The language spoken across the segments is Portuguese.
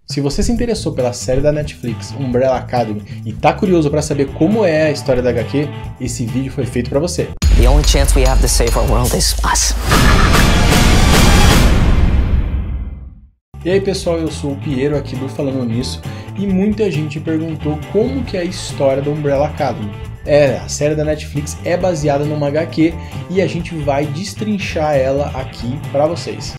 Se você se interessou pela série da Netflix Umbrella Academy e tá curioso para saber como é a história da HQ, esse vídeo foi feito para você. The only chance we have to save our world is us. E aí pessoal, eu sou o Piero aqui do Falando Nisso e muita gente perguntou como que é a história da Umbrella Academy. A série da Netflix é baseada numa HQ e a gente vai destrinchar ela aqui para vocês.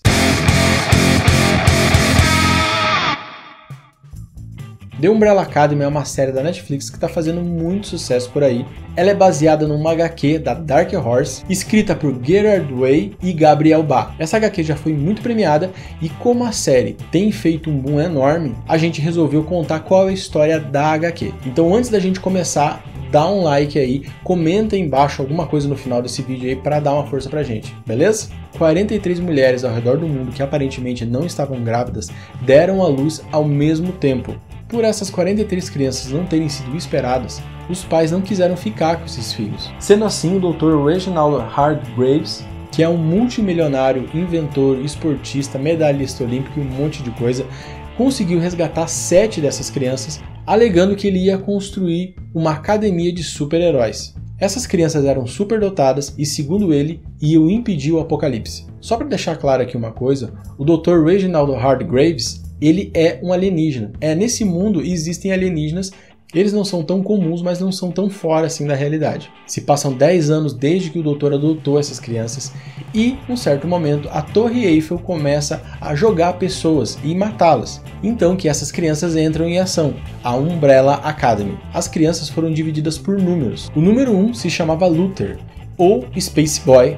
The Umbrella Academy é uma série da Netflix que está fazendo muito sucesso por aí. Ela é baseada numa HQ da Dark Horse, escrita por Gerard Way e Gabriel Ba. Essa HQ já foi muito premiada e como a série tem feito um boom enorme, a gente resolveu contar qual é a história da HQ. Então antes da gente começar, dá um like aí, comenta aí embaixo alguma coisa no final desse vídeo aí para dar uma força pra gente, beleza? 43 mulheres ao redor do mundo que aparentemente não estavam grávidas deram à luz ao mesmo tempo. Por essas 43 crianças não terem sido esperadas, os pais não quiseram ficar com esses filhos. Sendo assim, o Dr. Reginald Hargreaves, que é um multimilionário, inventor, esportista, medalhista olímpico e um monte de coisa, conseguiu resgatar 7 dessas crianças, alegando que ele ia construir uma academia de super-heróis. Essas crianças eram superdotadas e, segundo ele, iam impedir o apocalipse. Só para deixar claro aqui uma coisa, o Dr. Reginald Hargreaves, ele é um alienígena. Nesse mundo existem alienígenas, eles não são tão comuns, mas não são tão fora assim da realidade. Se passam 10 anos desde que o doutor adotou essas crianças e, num certo momento, a Torre Eiffel começa a jogar pessoas e matá-las. Então que essas crianças entram em ação, a Umbrella Academy. As crianças foram divididas por números. O número 1 se chamava Luther, ou Space Boy.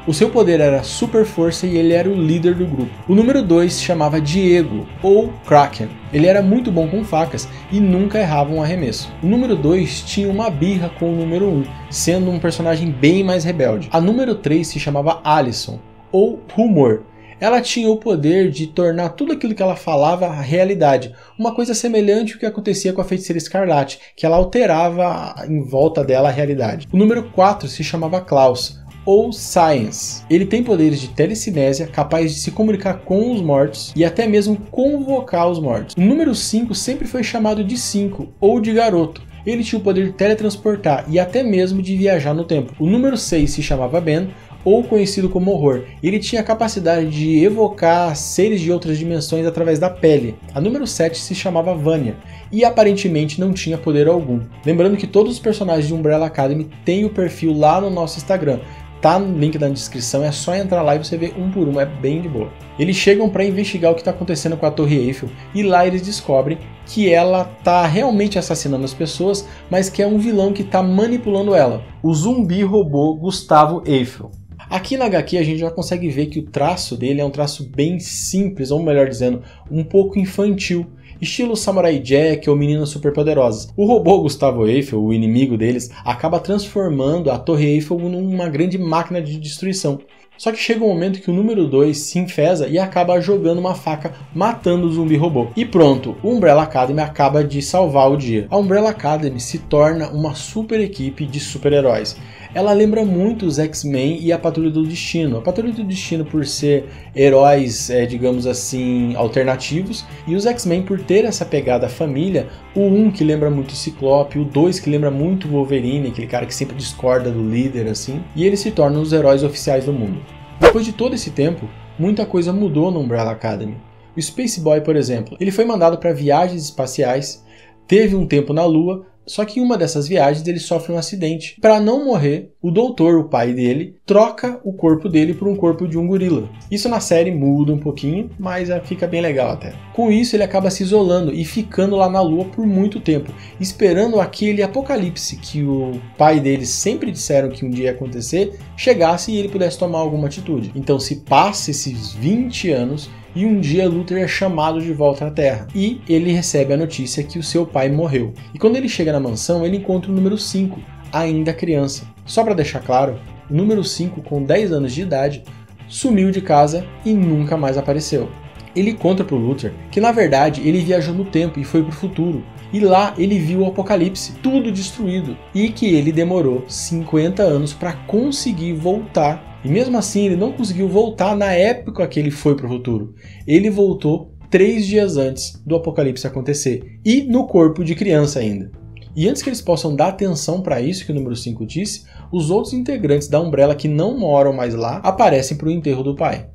O seu poder era super força e ele era o líder do grupo. O número 2 se chamava Diego, ou Kraken. Ele era muito bom com facas e nunca errava um arremesso. O número 2 tinha uma birra com o número 1, sendo um personagem bem mais rebelde. A número 3 se chamava Alison, ou Rumor. Ela tinha o poder de tornar tudo aquilo que ela falava realidade, uma coisa semelhante ao que acontecia com a Feiticeira Escarlate, que ela alterava em volta dela a realidade. O número 4 se chamava Klaus, ou Science. Ele tem poderes de telecinésia, capaz de se comunicar com os mortos e até mesmo convocar os mortos. O número 5 sempre foi chamado de 5 ou de garoto. Ele tinha o poder de teletransportar e até mesmo de viajar no tempo. O número 6 se chamava Ben, ou conhecido como Horror. Ele tinha a capacidade de evocar seres de outras dimensões através da pele. A número 7 se chamava Vanya e aparentemente não tinha poder algum. Lembrando que todos os personagens de Umbrella Academy têm o perfil lá no nosso Instagram. Tá no link na descrição, é só entrar lá e você vê um por um, é bem de boa. Eles chegam para investigar o que está acontecendo com a Torre Eiffel e lá eles descobrem que ela tá realmente assassinando as pessoas, mas que é um vilão que está manipulando ela, o zumbi robô Gustavo Eiffel. Aqui na HQ a gente já consegue ver que o traço dele é um traço bem simples, ou melhor dizendo, um pouco infantil. Estilo Samurai Jack ou Meninas Superpoderosas. O robô Gustavo Eiffel, o inimigo deles, acaba transformando a Torre Eiffel numa grande máquina de destruição. Só que chega um momento que o número 2 se enfesa e acaba jogando uma faca, matando o zumbi robô. E pronto, o Umbrella Academy acaba de salvar o dia. A Umbrella Academy se torna uma super equipe de super-heróis. Ela lembra muito os X-Men e a Patrulha do Destino. A Patrulha do Destino por ser heróis, digamos assim, alternativos, e os X-Men por ter essa pegada família, o 1 que lembra muito o Ciclope, o 2 que lembra muito o Wolverine, aquele cara que sempre discorda do líder, assim, e eles se tornam os heróis oficiais do mundo. Depois de todo esse tempo, muita coisa mudou no Umbrella Academy. O Space Boy, por exemplo, ele foi mandado para viagens espaciais, teve um tempo na Lua, só que em uma dessas viagens ele sofre um acidente. Para não morrer, o doutor, o pai dele, troca o corpo dele por um corpo de um gorila. Isso na série muda um pouquinho, mas fica bem legal até. Com isso ele acaba se isolando e ficando lá na Lua por muito tempo, esperando aquele apocalipse que o pai dele sempre disseram que um dia ia acontecer, chegasse e ele pudesse tomar alguma atitude. Então se passa esses 20 anos e um dia Luther é chamado de volta à Terra e ele recebe a notícia que o seu pai morreu. E quando ele chega na mansão, ele encontra o número 5, ainda criança. Só para deixar claro, o número 5, com 10 anos de idade, sumiu de casa e nunca mais apareceu. Ele conta para o Luther que na verdade ele viajou no tempo e foi para o futuro. E lá ele viu o apocalipse, tudo destruído, e que ele demorou 50 anos para conseguir voltar. E mesmo assim ele não conseguiu voltar na época que ele foi para o futuro. Ele voltou 3 dias antes do apocalipse acontecer, e no corpo de criança ainda. E antes que eles possam dar atenção para isso que o número 5 disse, os outros integrantes da Umbrella que não moram mais lá aparecem para o enterro do pai.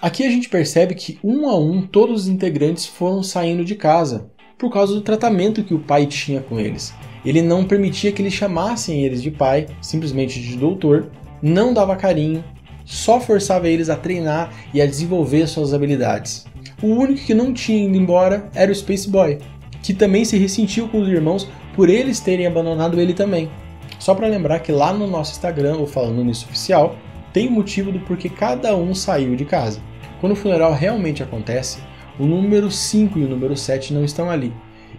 Aqui a gente percebe que um a um todos os integrantes foram saindo de casa, por causa do tratamento que o pai tinha com eles. Ele não permitia que eles chamassem eles de pai, simplesmente de doutor, não dava carinho, só forçava eles a treinar e a desenvolver suas habilidades. O único que não tinha ido embora era o Space Boy, que também se ressentiu com os irmãos por eles terem abandonado ele também. Só para lembrar que lá no nosso Instagram, ou Falando Nisso Oficial, tem o motivo do porquê cada um saiu de casa. Quando o funeral realmente acontece, o número 5 e o número 7 não estão ali.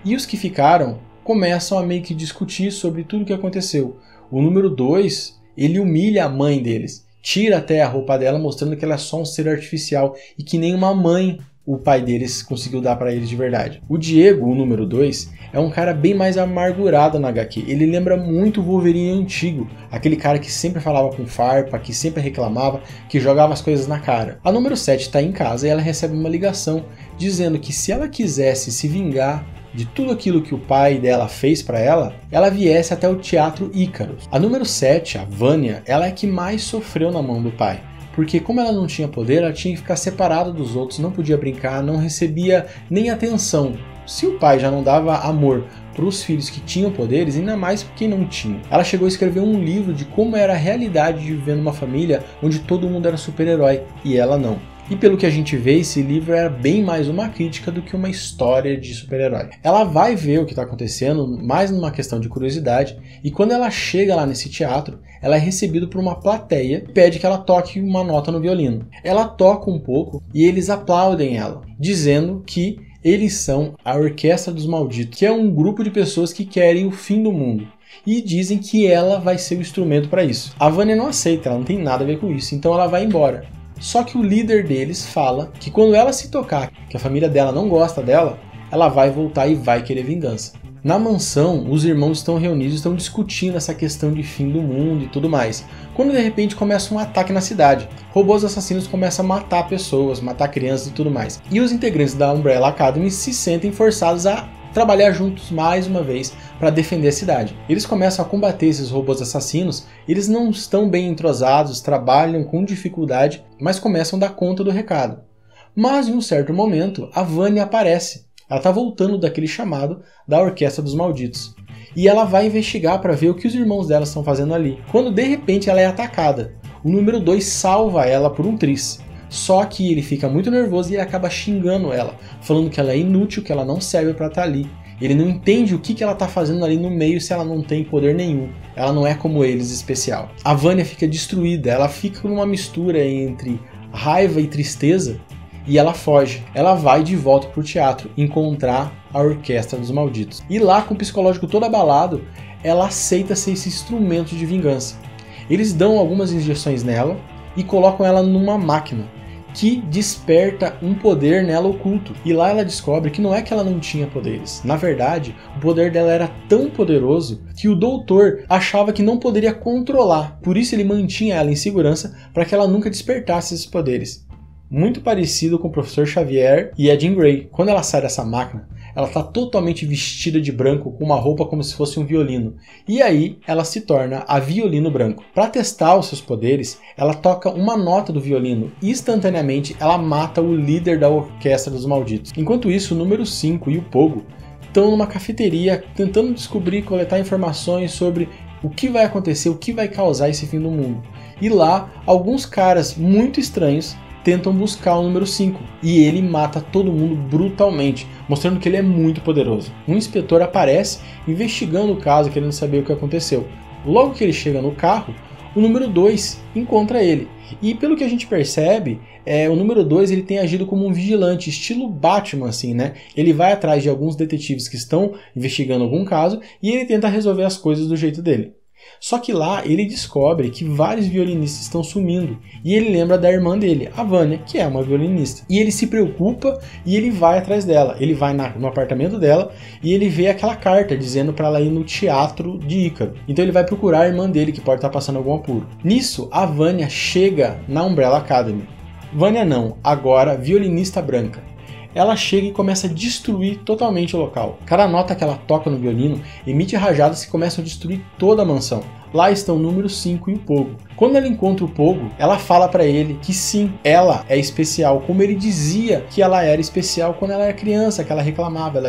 E os que ficaram começam a meio que discutir sobre tudo o que aconteceu. O número 2, ele humilha a mãe deles, tira até a roupa dela mostrando que ela é só um ser artificial e que nenhuma mãe o pai deles conseguiu dar para eles de verdade. O Diego, o número 2, é um cara bem mais amargurado na HQ. Ele lembra muito o Wolverine antigo, aquele cara que sempre falava com farpa, que sempre reclamava, que jogava as coisas na cara. A número 7 está em casa e ela recebe uma ligação dizendo que se ela quisesse se vingar de tudo aquilo que o pai dela fez para ela, ela viesse até o Teatro Ícaros. A número 7, a Vanya, ela é a que mais sofreu na mão do pai. Porque como ela não tinha poder, ela tinha que ficar separada dos outros, não podia brincar, não recebia nem atenção. Se o pai já não dava amor para os filhos que tinham poderes, ainda mais para quem não tinha. Ela chegou a escrever um livro de como era a realidade de viver numa família onde todo mundo era super-herói e ela não. E pelo que a gente vê, esse livro era bem mais uma crítica do que uma história de super-herói. Ela vai ver o que está acontecendo, mais numa questão de curiosidade, e quando ela chega lá nesse teatro, ela é recebida por uma plateia e pede que ela toque uma nota no violino. Ela toca um pouco e eles aplaudem ela, dizendo que eles são a Orquestra dos Malditos, que é um grupo de pessoas que querem o fim do mundo. E dizem que ela vai ser o instrumento para isso. A Vanya não aceita, ela não tem nada a ver com isso, então ela vai embora. Só que o líder deles fala que quando ela se tocar, que a família dela não gosta dela, ela vai voltar e vai querer vingança. Na mansão, os irmãos estão reunidos e estão discutindo essa questão de fim do mundo e tudo mais. Quando de repente começa um ataque na cidade. Robôs assassinos começam a matar pessoas, matar crianças e tudo mais. E os integrantes da Umbrella Academy se sentem forçados a trabalhar juntos mais uma vez para defender a cidade. Eles começam a combater esses robôs assassinos, eles não estão bem entrosados, trabalham com dificuldade, mas começam a dar conta do recado. Mas em um certo momento, a Vanya aparece. Ela está voltando daquele chamado da Orquestra dos Malditos. E ela vai investigar para ver o que os irmãos dela estão fazendo ali. Quando de repente ela é atacada, o número 2 salva ela por um tris. Só que ele fica muito nervoso e ele acaba xingando ela, falando que ela é inútil, que ela não serve para estar ali. Ele não entende o que ela está fazendo ali no meio se ela não tem poder nenhum. Ela não é como eles, especial. A Vanya fica destruída, ela fica numa mistura entre raiva e tristeza e ela foge. Ela vai de volta pro teatro encontrar a Orquestra dos Malditos. E lá, com o psicológico todo abalado, ela aceita ser esse instrumento de vingança. Eles dão algumas injeções nela e colocam ela numa máquina que desperta um poder nela oculto. E lá ela descobre que não é que ela não tinha poderes. Na verdade, o poder dela era tão poderoso que o doutor achava que não poderia controlar. Por isso ele mantinha ela em segurança para que ela nunca despertasse esses poderes. Muito parecido com o Professor Xavier e a Jean Grey. Quando ela sai dessa máquina, ela está totalmente vestida de branco, com uma roupa como se fosse um violino. E aí ela se torna a Violino Branco. Para testar os seus poderes, ela toca uma nota do violino e instantaneamente ela mata o líder da Orquestra dos Malditos. Enquanto isso, o número 5 e o Pogo estão numa cafeteria tentando descobrir e coletar informações sobre o que vai acontecer, o que vai causar esse fim do mundo. E lá, alguns caras muito estranhos tentam buscar o número 5, e ele mata todo mundo brutalmente, mostrando que ele é muito poderoso. Um inspetor aparece investigando o caso, querendo saber o que aconteceu. Logo que ele chega no carro, o número 2 encontra ele. E pelo que a gente percebe, o número 2 ele tem agido como um vigilante, estilo Batman, assim, né? Ele vai atrás de alguns detetives que estão investigando algum caso e ele tenta resolver as coisas do jeito dele. Só que lá ele descobre que vários violinistas estão sumindo e ele lembra da irmã dele, a Vanya, que é uma violinista. E ele se preocupa e ele vai atrás dela. Ele vai no apartamento dela e ele vê aquela carta dizendo para ela ir no teatro de Ícaro. Então ele vai procurar a irmã dele, que pode estar passando algum apuro. Nisso, a Vanya chega na Umbrella Academy. Vanya não, agora violinista branca. ela chega e começa a destruir totalmente o local. Cada nota que ela toca no violino emite rajadas que começam a destruir toda a mansão. Lá estão o número 5 e o Pogo. Quando ela encontra o Pogo, ela fala pra ele que sim, ela é especial, como ele dizia que ela era especial quando ela era criança, que ela reclamava,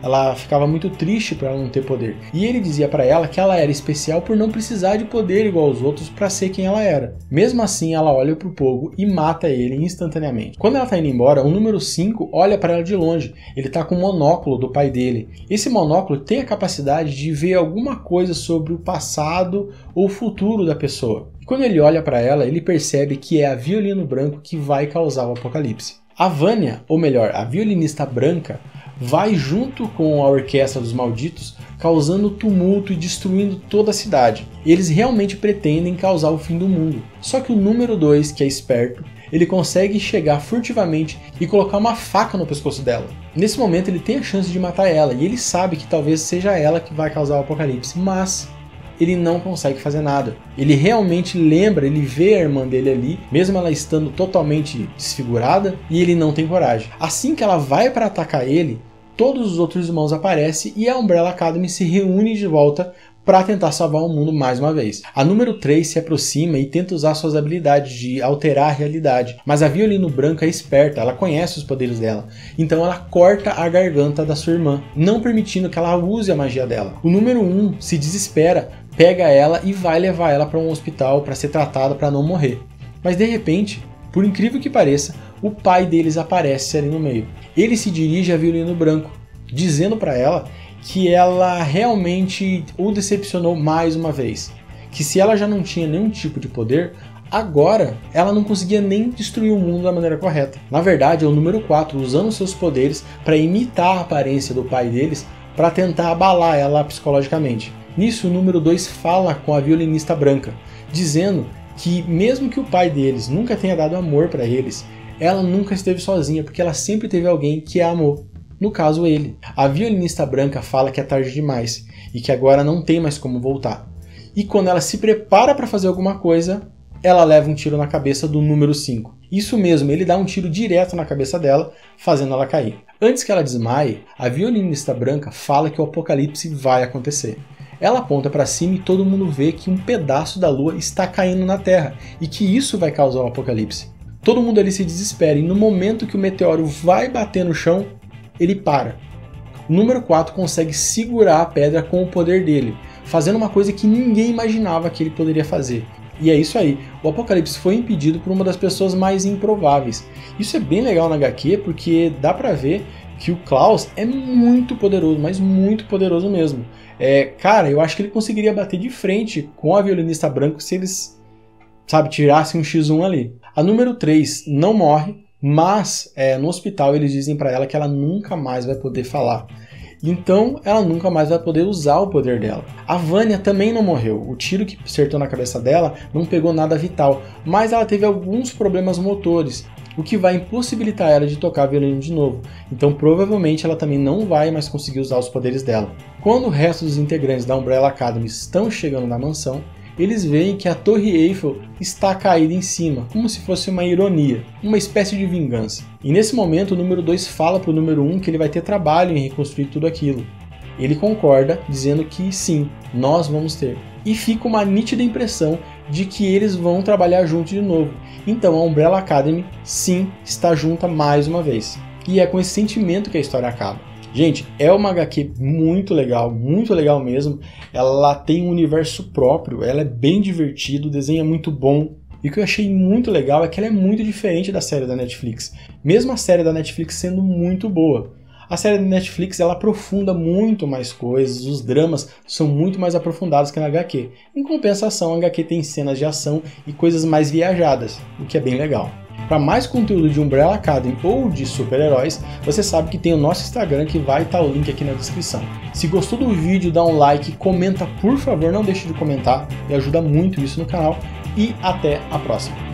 ela ficava muito triste por ela não ter poder. E ele dizia pra ela que ela era especial por não precisar de poder igual aos outros pra ser quem ela era. Mesmo assim, ela olha pro Pogo e mata ele instantaneamente. Quando ela tá indo embora, o número 5 olha pra ela de longe. Ele tá com o monóculo do pai dele. Esse monóculo tem a capacidade de ver alguma coisa sobre o passado ou o futuro da pessoa. E quando ele olha pra ela, ele percebe que é a Violino Branco que vai causar o apocalipse. A Vanya, ou melhor, a violinista branca, vai junto com a Orquestra dos Malditos, causando tumulto e destruindo toda a cidade. Eles realmente pretendem causar o fim do mundo. Só que o número 2, que é esperto, ele consegue chegar furtivamente e colocar uma faca no pescoço dela. Nesse momento ele tem a chance de matar ela, e ele sabe que talvez seja ela que vai causar o apocalipse, mas ele não consegue fazer nada. Ele realmente lembra, ele vê a irmã dele ali, mesmo ela estando totalmente desfigurada, e ele não tem coragem. Assim que ela vai para atacar ele, todos os outros irmãos aparecem e a Umbrella Academy se reúne de volta para tentar salvar o mundo mais uma vez. A número 3 se aproxima e tenta usar suas habilidades de alterar a realidade, mas a Violino Branco é esperta, ela conhece os poderes dela, então ela corta a garganta da sua irmã, não permitindo que ela use a magia dela. O número 1 se desespera, pega ela e vai levar ela para um hospital para ser tratada para não morrer. Mas de repente, por incrível que pareça, o pai deles aparece ali no meio. Ele se dirige a Violino Branco, dizendo para ela que ela realmente o decepcionou mais uma vez. Que se ela já não tinha nenhum tipo de poder, agora ela não conseguia nem destruir o mundo da maneira correta. Na verdade, é o número 4 usando seus poderes para imitar a aparência do pai deles para tentar abalar ela psicologicamente. Nisso, o número 2 fala com a violinista branca, dizendo que mesmo que o pai deles nunca tenha dado amor para eles, ela nunca esteve sozinha, porque ela sempre teve alguém que a amou. No caso, ele. A violinista branca fala que é tarde demais e que agora não tem mais como voltar. E quando ela se prepara para fazer alguma coisa, ela leva um tiro na cabeça do número 5. Isso mesmo, ele dá um tiro direto na cabeça dela, fazendo ela cair. Antes que ela desmaie, a violinista branca fala que o apocalipse vai acontecer. Ela aponta para cima e todo mundo vê que um pedaço da lua está caindo na Terra e que isso vai causar o apocalipse. Todo mundo ali se desespera e no momento que o meteoro vai bater no chão, ele para. O número 4 consegue segurar a pedra com o poder dele, fazendo uma coisa que ninguém imaginava que ele poderia fazer. E é isso aí, o apocalipse foi impedido por uma das pessoas mais improváveis. Isso é bem legal na HQ porque dá pra ver que o Klaus é muito poderoso, mas muito poderoso mesmo. Cara, eu acho que ele conseguiria bater de frente com a violinista branca se eles, tirassem um X1 ali. A número 3 não morre, mas no hospital eles dizem pra ela que ela nunca mais vai poder falar. Então ela nunca mais vai poder usar o poder dela. A Vanya também não morreu. O tiro que acertou na cabeça dela não pegou nada vital, mas ela teve alguns problemas motores, o que vai impossibilitar ela de tocar violino de novo. Então provavelmente ela também não vai mais conseguir usar os poderes dela. Quando o resto dos integrantes da Umbrella Academy estão chegando na mansão, eles veem que a Torre Eiffel está caída em cima, como se fosse uma ironia, uma espécie de vingança. E nesse momento o número 2 fala para o número 1 que ele vai ter trabalho em reconstruir tudo aquilo. Ele concorda, dizendo que sim, nós vamos ter. E fica uma nítida impressão de que eles vão trabalhar juntos de novo. Então a Umbrella Academy, sim, está junta mais uma vez. E é com esse sentimento que a história acaba. Gente, é uma HQ muito legal mesmo. Ela tem um universo próprio, ela é bem divertida, o desenho é muito bom. E o que eu achei muito legal é que ela é muito diferente da série da Netflix. Mesmo a série da Netflix sendo muito boa. A série da Netflix ela aprofunda muito mais coisas, os dramas são muito mais aprofundados que na HQ. Em compensação, a HQ tem cenas de ação e coisas mais viajadas, o que é bem legal. Para mais conteúdo de Umbrella Academy ou de super-heróis, você sabe que tem o nosso Instagram que vai estar o link aqui na descrição. Se gostou do vídeo, dá um like, comenta por favor, não deixe de comentar, e ajuda muito isso no canal. E até a próxima!